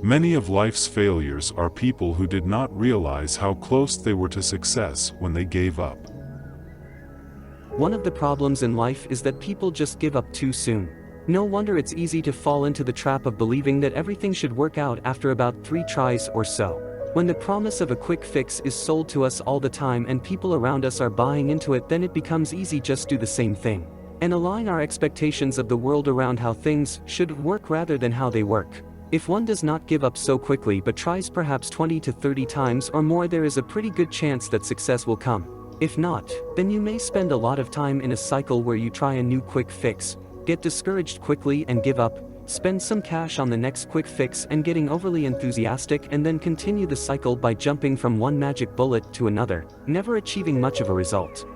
Many of life's failures are people who did not realize how close they were to success when they gave up. One of the problems in life is that people just give up too soon. No wonder it's easy to fall into the trap of believing that everything should work out after about 3 tries or so. When the promise of a quick fix is sold to us all the time and people around us are buying into it, then it becomes easy just do the same thing and align our expectations of the world around how things should work rather than how they work. If one does not give up so quickly but tries perhaps 20 to 30 times or more, there is a pretty good chance that success will come. If not, then you may spend a lot of time in a cycle where you try a new quick fix, get discouraged quickly and give up, spend some cash on the next quick fix and getting overly enthusiastic, and then continue the cycle by jumping from one magic bullet to another, never achieving much of a result.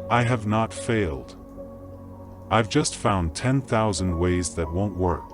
I have not failed. I've just found 10,000 ways that won't work.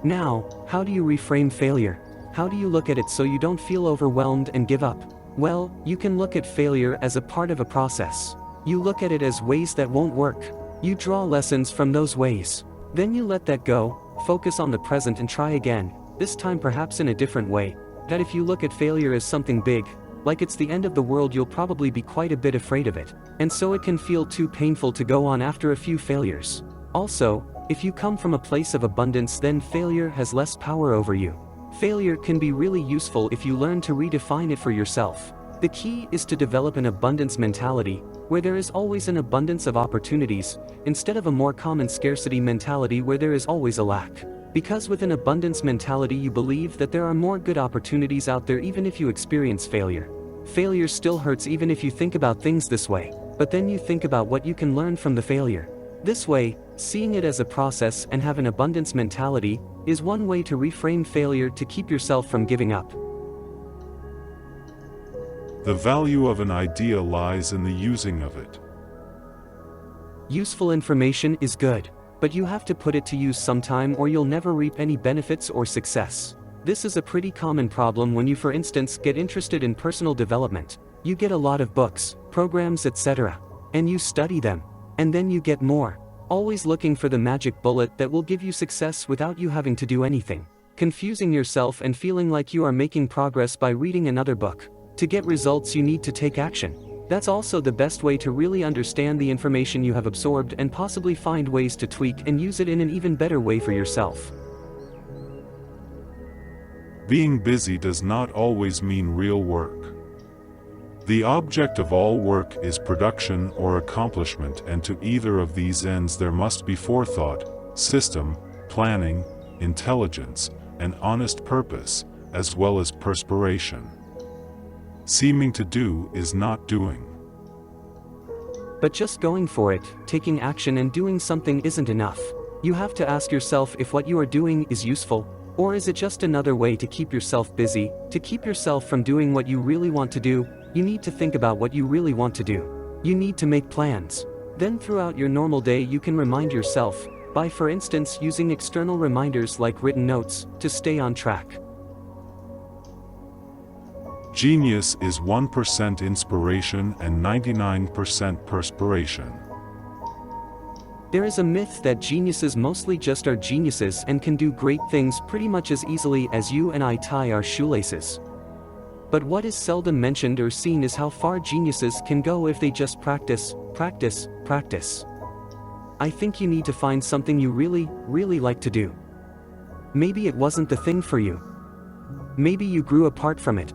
Now, how do you reframe failure? How do you look at it so you don't feel overwhelmed and give up? Well, you can look at failure as a part of a process. You look at it as ways that won't work. You draw lessons from those ways. Then you let that go, focus on the present and try again, this time perhaps in a different way. That if you look at failure as something big, like it's the end of the world, you'll probably be quite a bit afraid of it, and so it can feel too painful to go on after a few failures. Also, if you come from a place of abundance, then failure has less power over you. Failure can be really useful if you learn to redefine it for yourself. The key is to develop an abundance mentality, where there is always an abundance of opportunities, instead of a more common scarcity mentality where there is always a lack. Because with an abundance mentality you believe that there are more good opportunities out there even if you experience failure. Failure still hurts even if you think about things this way, but then you think about what you can learn from the failure. This way, seeing it as a process and have an abundance mentality, is one way to reframe failure to keep yourself from giving up. The value of an idea lies in the using of it. Useful information is good, but you have to put it to use sometime or you'll never reap any benefits or success. This is a pretty common problem when you, for instance, get interested in personal development. You get a lot of books, programs, etc., and you study them, and then you get more, always looking for the magic bullet that will give you success without you having to do anything, confusing yourself and feeling like you are making progress by reading another book. To get results you need to take action. That's also the best way to really understand the information you have absorbed and possibly find ways to tweak and use it in an even better way for yourself. Being busy does not always mean real work. The object of all work is production or accomplishment, and to either of these ends there must be forethought, system, planning, intelligence, and honest purpose, as well as perspiration. Seeming to do is not doing. But just going for it, taking action and doing something isn't enough. You have to ask yourself if what you are doing is useful, or is it just another way to keep yourself busy? To keep yourself from doing what you really want to do, you need to think about what you really want to do. You need to make plans. Then throughout your normal day you can remind yourself, by for instance using external reminders like written notes, to stay on track. Genius is 1% inspiration and 99% perspiration. There is a myth that geniuses mostly just are geniuses and can do great things pretty much as easily as you and I tie our shoelaces. But what is seldom mentioned or seen is how far geniuses can go if they just practice, practice, practice. I think you need to find something you really, really like to do. Maybe it wasn't the thing for you. Maybe you grew apart from it.